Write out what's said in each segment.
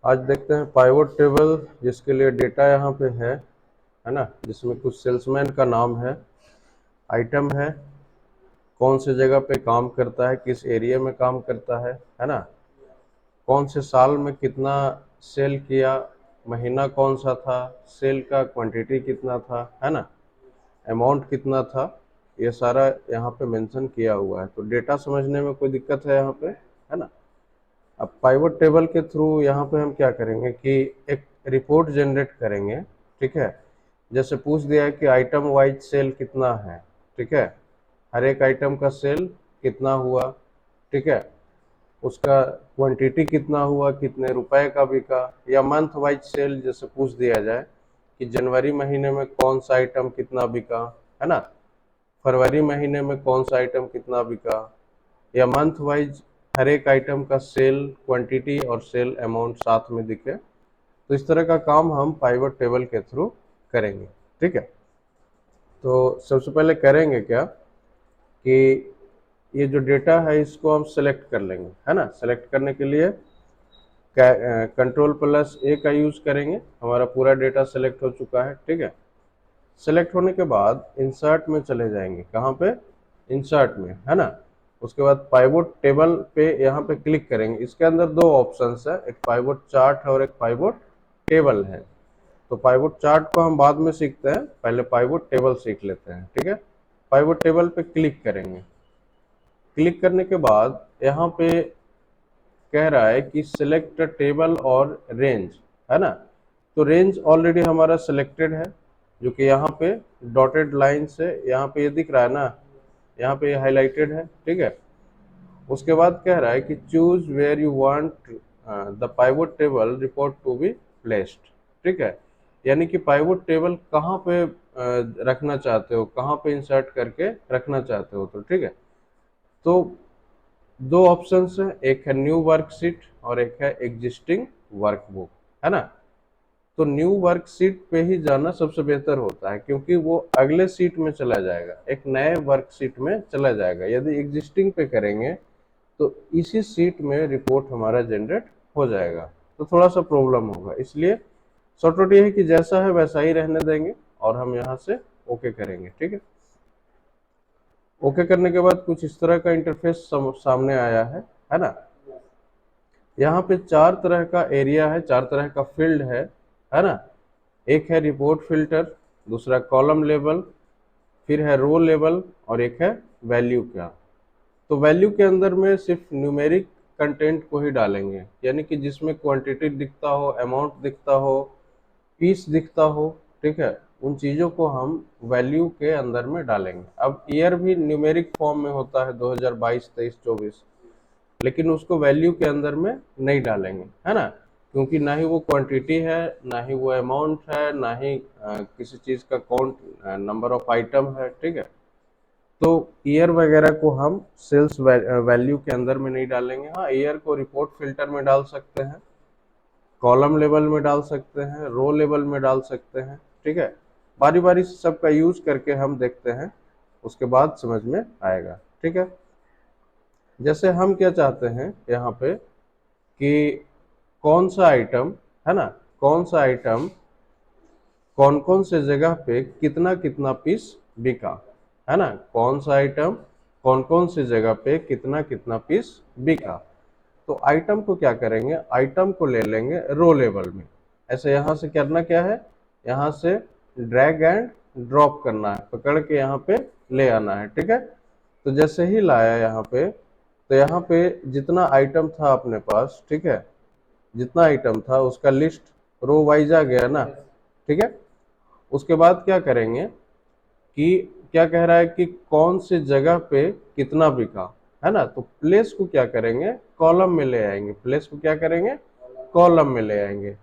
आज देखते हैं पाइवट टेबल, जिसके लिए डेटा यहाँ पे है ना, जिसमें कुछ सेल्समैन का नाम है, आइटम है, कौन से जगह पे काम करता है, किस एरिया में काम करता है ना, कौन से साल में कितना सेल किया, महीना कौन सा था, सेल का क्वांटिटी कितना था, है ना, अमाउंट कितना था, ये सारा यहाँ पे मेंशन किया हुआ है। तो डेटा समझने में कोई दिक्कत है यहाँ पे, है ना। अब पाइवट टेबल के थ्रू यहाँ पे हम क्या करेंगे कि एक रिपोर्ट जनरेट करेंगे, ठीक है। जैसे पूछ दिया है कि आइटम वाइज सेल कितना है, ठीक है, हर एक आइटम का सेल कितना हुआ, ठीक है, उसका क्वांटिटी कितना हुआ, कितने रुपए का बिका, या मंथ वाइज सेल जैसे पूछ दिया जाए कि जनवरी महीने में कौन सा आइटम कितना बिका, है ना, फरवरी महीने में कौन सा आइटम कितना बिका, या मंथ वाइज हर एक आइटम का सेल क्वांटिटी और सेल अमाउंट साथ में दिखे। तो इस तरह का काम हम पाइवट टेबल के थ्रू करेंगे, ठीक है। तो सबसे पहले करेंगे क्या कि ये जो डेटा है इसको हम सेलेक्ट कर लेंगे, है ना। सेलेक्ट करने के लिए कंट्रोल+A का यूज करेंगे। हमारा पूरा डेटा सेलेक्ट हो चुका है, ठीक है। सेलेक्ट होने के बाद इंसर्ट में चले जाएंगे, कहाँ पे, इंसर्ट में, है ना। उसके बाद पाइवट टेबल पे यहाँ पे क्लिक करेंगे। इसके अंदर दो ऑप्शंस है, एक पाइवट चार्ट है और एक पाइवट टेबल है। तो पाइवट चार्ट को हम बाद में सीखते हैं, पहले पाइवट टेबल सीख लेते हैं, ठीक है। पाइवट टेबल पे क्लिक करेंगे। क्लिक करने के बाद यहाँ पे कह रहा है कि सिलेक्ट टेबल और रेंज, है ना। तो रेंज ऑलरेडी हमारा सिलेक्टेड है, जो कि यहाँ पे डॉटेड लाइन से यहाँ पे ये दिख रहा है ना, यहाँ पे ये हाईलाइटेड है, ठीक है। उसके बाद कह रहा है कि choose where you want the pivot table report to be placed, ठीक है। यानी कि पाइवट टेबल कहाँ पे रखना चाहते हो, कहाँ पे इंसर्ट करके रखना चाहते हो, तो ठीक है। तो दो ऑप्शंस है, एक है न्यू वर्कशीट और एक है एग्जिस्टिंग वर्कबुक, है ना। तो न्यू वर्कशीट पे ही जाना सबसे बेहतर होता है, क्योंकि वो अगले सीट में चला जाएगा, एक नए वर्कशीट में चला जाएगा। यदि एग्जिस्टिंग पे करेंगे तो इसी सीट में रिपोर्ट हमारा जनरेट हो जाएगा, तो थोड़ा सा प्रॉब्लम होगा। इसलिए शॉर्टकट ये है कि जैसा है वैसा ही रहने देंगे और हम यहाँ से ओके करेंगे, ठीक है। ओके करने के बाद कुछ इस तरह का इंटरफेस सामने आया है ना। यहाँ पे चार तरह का एरिया है, चार तरह का फील्ड है ना। एक है रिपोर्ट फिल्टर, दूसरा कॉलम लेवल, फिर है रो लेवल और एक है वैल्यू का। तो वैल्यू के अंदर में सिर्फ न्यूमेरिक कंटेंट को ही डालेंगे, यानी कि जिसमें क्वांटिटी दिखता हो, अमाउंट दिखता हो, पीस दिखता हो, ठीक है, उन चीज़ों को हम वैल्यू के अंदर में डालेंगे। अब ईयर भी न्यूमेरिक फॉर्म में होता है 2022, 23, 24, लेकिन उसको वैल्यू के अंदर में नहीं डालेंगे, है ना, क्योंकि ना ही वो क्वांटिटी है, ना ही वो अमाउंट है, ना ही किसी चीज़ का काउंट, नंबर ऑफ आइटम है, ठीक है। तो ईयर वगैरह को हम सेल्स वैल्यू के अंदर में नहीं डालेंगे। हाँ, ईयर को रिपोर्ट फिल्टर में डाल सकते हैं, कॉलम लेवल में डाल सकते हैं, रो लेवल में डाल सकते हैं, ठीक है। बारी बारी से सबका यूज करके हम देखते हैं, उसके बाद समझ में आएगा, ठीक है। जैसे हम क्या चाहते हैं यहाँ पे कि कौन सा आइटम, है ना, कौन सा आइटम कौन कौन से जगह पे कितना कितना पीस बिका, है ना, कौन सा आइटम कौन कौन से जगह पे कितना कितना पीस बिका। तो आइटम को क्या करेंगे, आइटम को ले लेंगे रो लेवल में। ऐसे यहाँ से करना क्या है, यहाँ से ड्रैग एंड ड्रॉप करना है, पकड़ के यहाँ पे ले आना है, ठीक है। तो जैसे ही लाया यहाँ पे, तो यहाँ पे जितना आइटम था अपने पास, ठीक है, जितना आइटम था उसका लिस्ट रो वाइज आ गया ना, ठीक है। उसके बाद क्या करेंगे कि क्या कह रहा है कि कौन से जगह पे कितना बिका, है ना। तो प्लेस को क्या करेंगे, कॉलम में ले आएंगे। प्लेस को क्या करेंगे, कॉलम में ले आएंगे।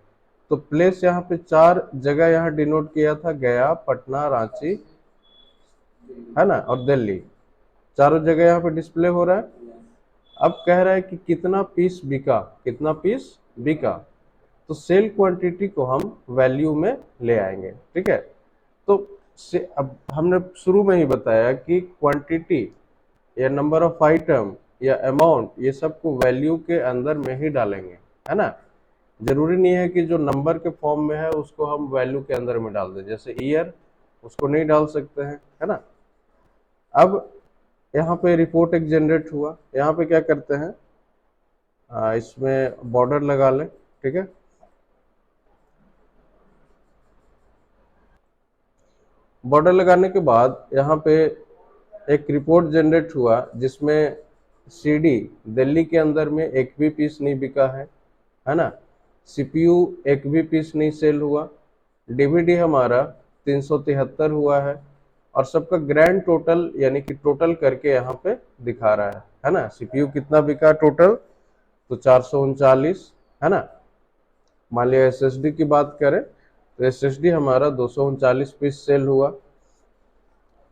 तो प्लेस यहाँ पे चार जगह यहाँ डिनोट किया था, गया, पटना, रांची, है ना, और दिल्ली, चारों जगह यहाँ पे डिस्प्ले हो रहा है। अब कह रहा है कि कितना पीस बिका, कितना पीस बिका। तो सेल क्वांटिटी को हम वैल्यू में ले आएंगे, ठीक है। तो अब हमने शुरू में ही बताया कि क्वांटिटी या नंबर ऑफ आइटम या अमाउंट, ये सब को वैल्यू के अंदर में ही डालेंगे, है ना। जरूरी नहीं है कि जो नंबर के फॉर्म में है उसको हम वैल्यू के अंदर में डाल दें, जैसे ईयर उसको नहीं डाल सकते हैं, है ना। अब यहाँ पे रिपोर्ट एक जनरेट हुआ, यहाँ पे क्या करते हैं, इसमें बॉर्डर लगा लें, ठीक है। बॉर्डर लगाने के बाद यहाँ पे एक रिपोर्ट जनरेट हुआ जिसमें सीडी दिल्ली के अंदर में एक भी पीस नहीं बिका है ना। सीपीयू एक भी पीस नहीं सेल हुआ। डीवीडी हमारा 373 हुआ है, और सबका ग्रैंड टोटल यानी कि टोटल करके यहाँ पे दिखा रहा है ना। सीपीयू कितना बिका टोटल, तो 439, है ना। मान लिया एसएसडी की बात करें तो एसएसडी हमारा 239 पीस सेल हुआ।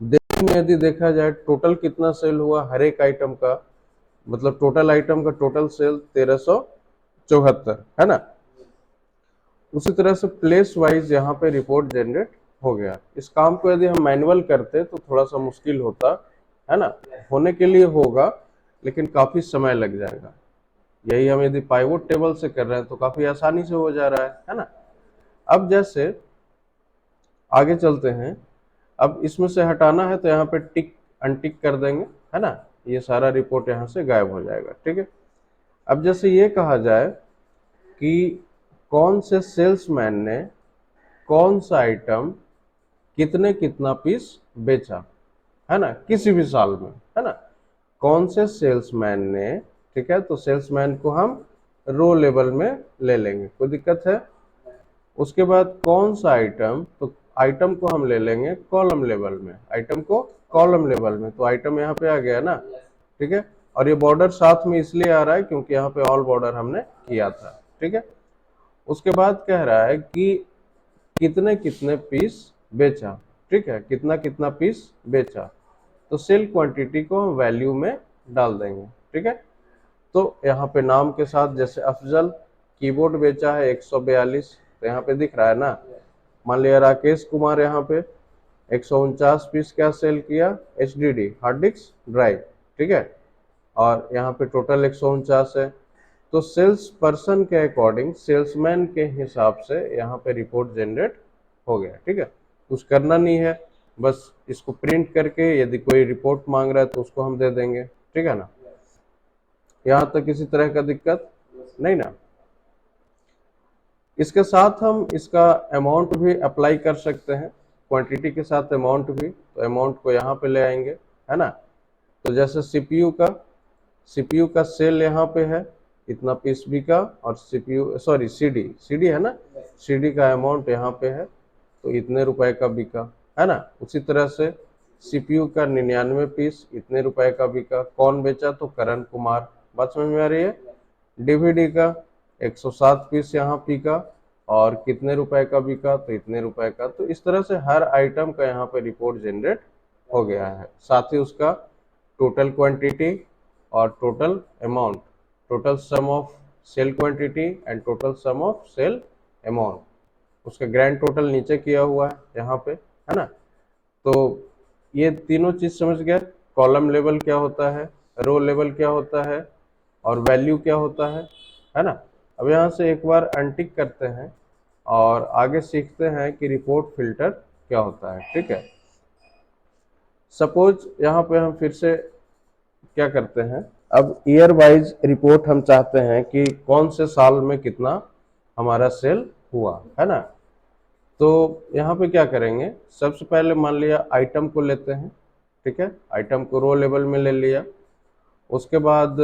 दिल्ली में यदि देखा जाए टोटल कितना सेल हुआ हर एक आइटम का, मतलब टोटल आइटम का टोटल सेल 1374, है ना। उसी तरह से प्लेस वाइज यहाँ पे रिपोर्ट जनरेट हो गया। इस काम को यदि हम मैनुअल करते तो थोड़ा सा मुश्किल होता, है ना। होने के लिए होगा लेकिन काफी समय लग जाएगा। यही हम यदि पाइवोट टेबल से कर रहे हैं तो काफी आसानी से हो जा रहा है ना। अब जैसे आगे चलते हैं, अब इसमें से हटाना है तो यहाँ पे टिक अनटिक कर देंगे, है ना। ये सारा रिपोर्ट यहाँ से गायब हो जाएगा, ठीक है। अब जैसे ये कहा जाए कि कौन से सेल्समैन ने कौन सा आइटम कितना पीस बेचा, है ना, किसी भी साल में, है ना। कौन से सेल्समैन ने, ठीक है, तो सेल्समैन को हम रो लेवल में ले लेंगे, कोई दिक्कत है। उसके बाद कौन सा आइटम, तो आइटम को हम ले लेंगे कॉलम लेवल में, आइटम को कॉलम लेवल में, तो आइटम यहाँ पे आ गया ना, ठीक है। और ये बॉर्डर साथ में इसलिए आ रहा है क्योंकि यहाँ पे ऑल बॉर्डर हमने किया था, ठीक है। उसके बाद कह रहा है कि कितने पीस बेचा, ठीक है, कितना पीस बेचा, तो सेल क्वांटिटी को हम वैल्यू में डाल देंगे, ठीक है। तो यहाँ पे नाम के साथ जैसे अफजल कीबोर्ड बेचा है 142, तो यहाँ पे दिख रहा है ना। मान लिया राकेश कुमार यहाँ पे 149 पीस क्या सेल किया, एचडीडी हार्ड डिस्क ड्राइव, ठीक है, और यहाँ पे टोटल 149 है। तो सेल्स पर्सन के अकॉर्डिंग, सेल्समैन के हिसाब से यहाँ पे रिपोर्ट जनरेट हो गया, ठीक है। कुछ करना नहीं है, बस इसको प्रिंट करके यदि कोई रिपोर्ट मांग रहा है तो उसको हम दे देंगे, ठीक है ना। यहाँ तक किसी तरह का दिक्कत नहीं ना। इसके साथ हम इसका अमाउंट भी अप्लाई कर सकते हैं, क्वांटिटी के साथ अमाउंट भी। तो अमाउंट को यहाँ पे ले आएंगे, है ना। तो जैसे सीपीयू का सेल यहाँ पे है, इतना पीस बिका, और सीपीयू सॉरी सीडी है ना, सीडी का अमाउंट यहाँ पे है, तो इतने रुपए का बिका, है ना। उसी तरह से सीपीयू का 99 पीस इतने रुपए का बिका। कौन बेचा, तो करण कुमार। बात समझ में आ रही है। डीवीडी का 107 पीस यहाँ बिका, और कितने रुपए का बिका, तो इतने रुपए का। तो इस तरह से हर आइटम का यहाँ पे रिपोर्ट जनरेट हो गया है, साथ ही उसका टोटल क्वांटिटी और total amount, total sum of sale quantity and total sum of sale amount, उसका ग्रैंड टोटल नीचे किया हुआ है यहाँ पे, है ना। तो ये तीनों चीज समझ गए, कॉलम लेवल क्या होता है, रो लेवल क्या होता है, और वैल्यू क्या होता है ना। अब यहाँ से एक बार अनटिक करते हैं और आगे सीखते हैं कि रिपोर्ट फिल्टर क्या होता है, ठीक है। सपोज यहाँ पे हम फिर से क्या करते हैं, अब ईयर वाइज रिपोर्ट हम चाहते हैं कि कौन से साल में कितना हमारा सेल हुआ, है ना। तो यहाँ पे क्या करेंगे, सबसे पहले मान लिया आइटम को लेते हैं, ठीक है, आइटम को रो लेवल में ले लिया। उसके बाद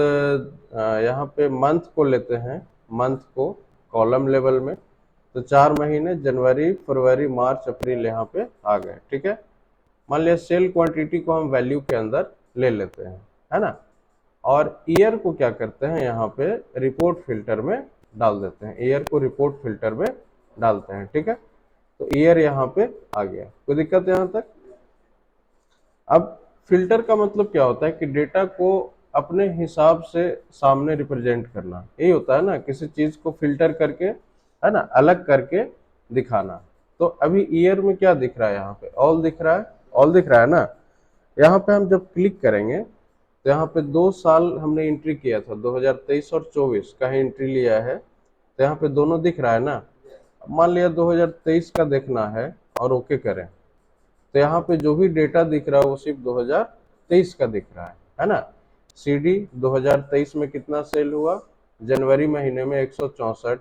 यहाँ पे मंथ को लेते हैं, मंथ को कॉलम लेवल में। तो 4 महीने जनवरी फरवरी मार्च अप्रैल यहाँ पे आ गए, ठीक है। मान लिया सेल क्वांटिटी को हम वैल्यू के अंदर ले लेते हैं, है ना। और ईयर को क्या करते हैं, यहाँ पे रिपोर्ट फिल्टर में डाल देते हैं, ईयर को रिपोर्ट फिल्टर में डालते हैं, ठीक है। तो ईयर यहाँ पे आ गया, कोई दिक्कत यहाँ तक। अब फिल्टर का मतलब क्या होता है कि डेटा को अपने हिसाब से सामने रिप्रेजेंट करना, यही होता है ना, किसी चीज को फिल्टर करके, है ना, अलग करके दिखाना। तो अभी ईयर में क्या दिख रहा है, यहाँ पे ऑल दिख रहा है, ऑल दिख रहा है ना। यहाँ पे हम जब क्लिक करेंगे तो यहाँ पे 2 साल हमने एंट्री किया था, 2023 और 24 का ही एंट्री लिया है। तो यहाँ पे दोनों दिख रहा है ना। मान लिया 2023 का देखना है और ओके करें, तो यहाँ पे जो भी डेटा दिख रहा है वो सिर्फ 2023 का दिख रहा है ना। CD 2023 में कितना सेल हुआ, जनवरी महीने में 164,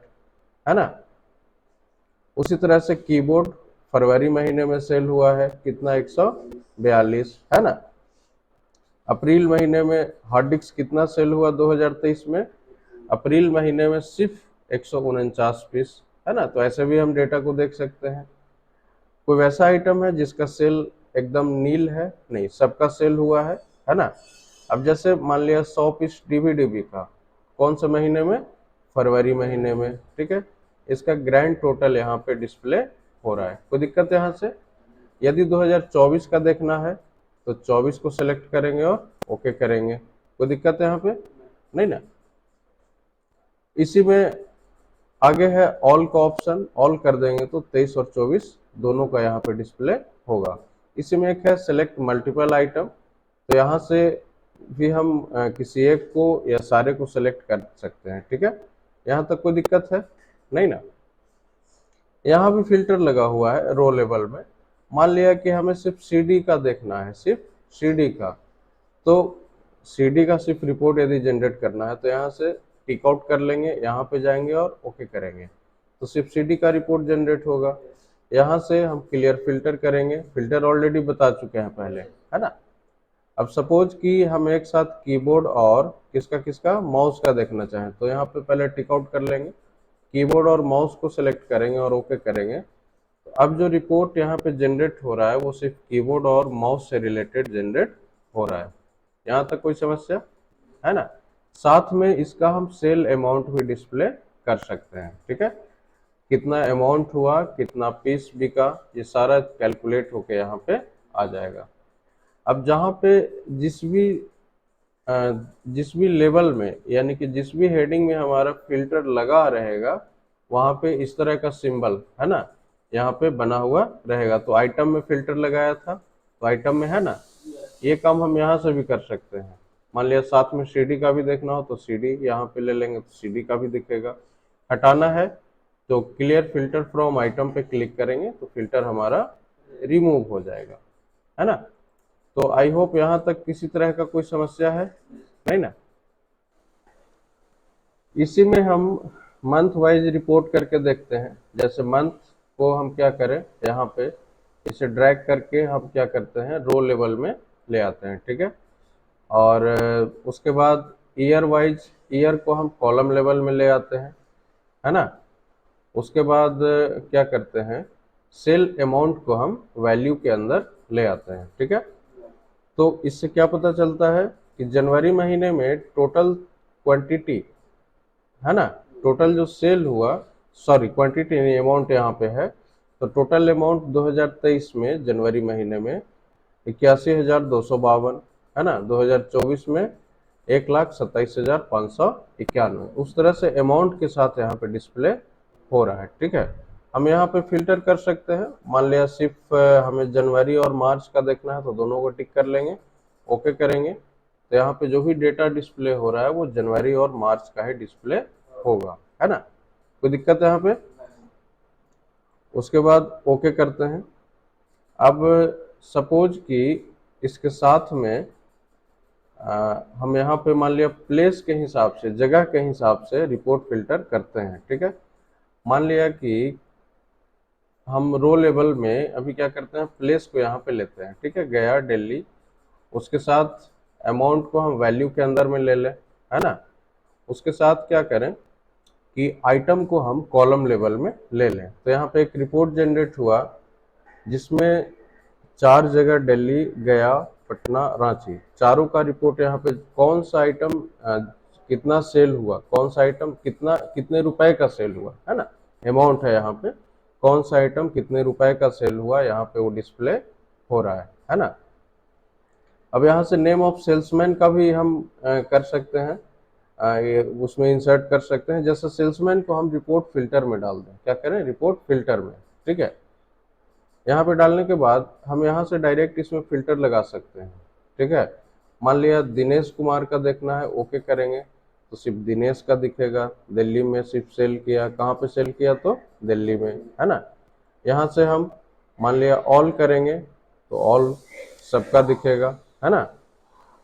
है ना। उसी तरह से कीबोर्ड फरवरी महीने में सेल हुआ है कितना, 142, है ना। अप्रैल महीने में हार्ड डिस्क कितना सेल हुआ 2023 में, अप्रैल महीने में सिर्फ 149 पीस, है ना। तो ऐसे भी हम डेटा को देख सकते हैं। कोई वैसा आइटम है जिसका सेल एकदम नील है, नहीं, सबका सेल हुआ है ना। अब जैसे मान लिया 100 पीस DVD का, कौन से महीने में, फरवरी महीने में, ठीक है। इसका ग्रैंड टोटल यहाँ पे डिस्प्ले हो रहा है। कोई दिक्कत यहाँ से? यदि 2024 का देखना है तो 24 को सिलेक्ट करेंगे और ओके करेंगे। कोई दिक्कत है यहाँ पे? नहीं ना। इसी में आगे है ऑल का ऑप्शन, ऑल कर देंगे तो 23 और 24 दोनों का यहाँ पे डिस्प्ले होगा। इसी में एक है सेलेक्ट मल्टीपल आइटम, तो यहाँ से भी हम किसी एक को या सारे को सिलेक्ट कर सकते हैं, ठीक है। यहाँ तक कोई दिक्कत है? नहीं ना। यहाँ भी फिल्टर लगा हुआ है रो लेवल में। मान लिया कि हमें सिर्फ CD का देखना है, सिर्फ CD का, तो CD का सिर्फ रिपोर्ट यदि जनरेट करना है तो यहाँ से टिक आउट कर लेंगे, यहाँ पे जाएंगे और ओके करेंगे, तो सिर्फ CD का रिपोर्ट जनरेट होगा। यहाँ से हम क्लियर फिल्टर करेंगे, फिल्टर ऑलरेडी बता चुके हैं पहले, है ना। अब सपोज कि हम एक साथ कीबोर्ड और किसका किसका, माउस का देखना चाहें, तो यहाँ पे पहले टिक आउट कर लेंगे, कीबोर्ड और माउस को सिलेक्ट करेंगे और ओके करेंगे। तो अब जो रिपोर्ट यहाँ पे जनरेट हो रहा है वो सिर्फ कीबोर्ड और माउस से रिलेटेड जनरेट हो रहा है। यहाँ तक कोई समस्या है ना। साथ में इसका हम सेल अमाउंट भी डिस्प्ले कर सकते हैं, ठीक है। कितना अमाउंट हुआ, कितना पीस बिका, ये सारा कैलकुलेट होके यहाँ पे आ जाएगा। अब जहाँ पे जिस भी लेवल में, यानी कि जिस भी हेडिंग में हमारा फिल्टर लगा रहेगा, वहाँ पे इस तरह का सिंबल, है ना, यहाँ पे बना हुआ रहेगा। तो आइटम में फिल्टर लगाया था तो आइटम में है ना, ये काम हम यहाँ से भी कर सकते हैं। मान लिया साथ में CD का भी देखना हो तो CD यहाँ पे ले लेंगे तो CD का भी दिखेगा। हटाना है तो क्लियर फिल्टर फ्रॉम आइटम पे क्लिक करेंगे तो फिल्टर हमारा रिमूव हो जाएगा, है ना। तो आई होप यहाँ तक किसी तरह का कोई समस्या है नहीं ना। इसी में हम मंथ वाइज रिपोर्ट करके देखते हैं। जैसे मंथ को हम क्या करें, यहाँ पे इसे ड्रैग करके हम क्या करते हैं, रो लेवल में ले आते हैं, ठीक है। और उसके बाद ईयर वाइज, ईयर को हम कॉलम लेवल में ले आते हैं, है ना। उसके बाद क्या करते हैं, सेल अमाउंट को हम वैल्यू के अंदर ले आते हैं, ठीक है। तो इससे क्या पता चलता है कि जनवरी महीने में टोटल क्वांटिटी, है ना, टोटल जो सेल हुआ, सॉरी क्वांटिटी नहीं, अमाउंट यहाँ पे है। तो टोटल अमाउंट 2023 में जनवरी महीने में 81,252, है ना। 2024 में 1,27,591। उस तरह से अमाउंट के साथ यहाँ पे डिस्प्ले हो रहा है, ठीक है। हम यहाँ पे फिल्टर कर सकते हैं। मान लिया सिर्फ हमें जनवरी और मार्च का देखना है तो दोनों को टिक कर लेंगे, ओके करेंगे, तो यहाँ पे जो भी डेटा डिस्प्ले हो रहा है वो जनवरी और मार्च का ही डिस्प्ले होगा, है ना। कोई दिक्कत है यहाँ पे? उसके बाद ओके करते हैं। अब सपोज कि इसके साथ में हम यहाँ पे मान लिया प्लेस के हिसाब से, जगह के हिसाब से रिपोर्ट फिल्टर करते हैं, ठीक है। मान लिया कि हम रो लेवल में अभी क्या करते हैं, प्लेस को यहाँ पे लेते हैं, ठीक है, गया दिल्ली। उसके साथ अमाउंट को हम वैल्यू के अंदर में ले लें, है ना। उसके साथ क्या करें कि आइटम को हम कॉलम लेवल में ले लें। तो यहाँ पे एक रिपोर्ट जनरेट हुआ जिसमें 4 जगह दिल्ली, गया, पटना, रांची, चारों का रिपोर्ट यहाँ पे कौन सा आइटम कितना सेल हुआ, कौन सा आइटम कितने रुपए का सेल हुआ, है ना, अमाउंट है यहाँ पे, कौन सा आइटम कितने रुपए का सेल हुआ यहाँ पे वो डिस्प्ले हो रहा है ना। अब यहाँ से नेम ऑफ सेल्समैन का भी हम कर सकते हैं, ये उसमें इंसर्ट कर सकते हैं। जैसे सेल्समैन को हम रिपोर्ट फिल्टर में डाल दें, क्या करें, रिपोर्ट फिल्टर में, ठीक है। यहाँ पे डालने के बाद हम यहाँ से डायरेक्ट इसमें फिल्टर लगा सकते हैं, ठीक है। मान लिया दिनेश कुमार का देखना है, ओके करेंगे तो सिर्फ दिनेश का दिखेगा। दिल्ली में सिर्फ सेल किया, कहाँ पे सेल किया, तो दिल्ली में, है ना। यहाँ से हम मान लिया ऑल करेंगे तो ऑल सबका दिखेगा, है ना।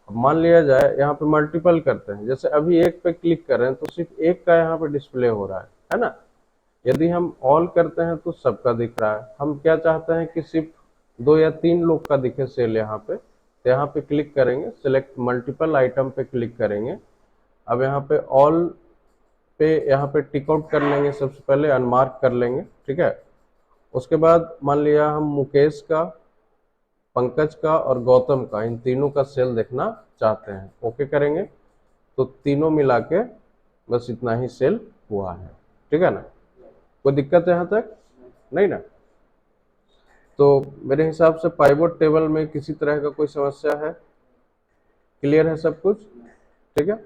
अब मान लिया जाए यहाँ पे मल्टीपल करते हैं, जैसे अभी एक पे क्लिक कर रहे हैं तो सिर्फ एक का यहाँ पे डिस्प्ले हो रहा है ना। यदि हम ऑल करते हैं तो सबका दिख रहा है। हम क्या चाहते हैं कि सिर्फ 2 या 3 लोग का दिखे सेल यहाँ पे, तो यहाँ पे क्लिक करेंगे, सिलेक्ट मल्टीपल आइटम पे क्लिक करेंगे। अब यहाँ पे ऑल पे यहाँ पे टिक आउट कर लेंगे, सबसे पहले अनमार्क कर लेंगे, ठीक है। उसके बाद मान लिया हम मुकेश का, पंकज का और गौतम का, इन तीनों का सेल देखना चाहते हैं, ओके करेंगे तो तीनों मिला के बस इतना ही सेल हुआ है, ठीक है ना। कोई दिक्कत है यहाँ तक? नहीं ना। तो मेरे हिसाब से पाइवोट टेबल में किसी तरह का कोई समस्या है? क्लियर है सब कुछ? ठीक है।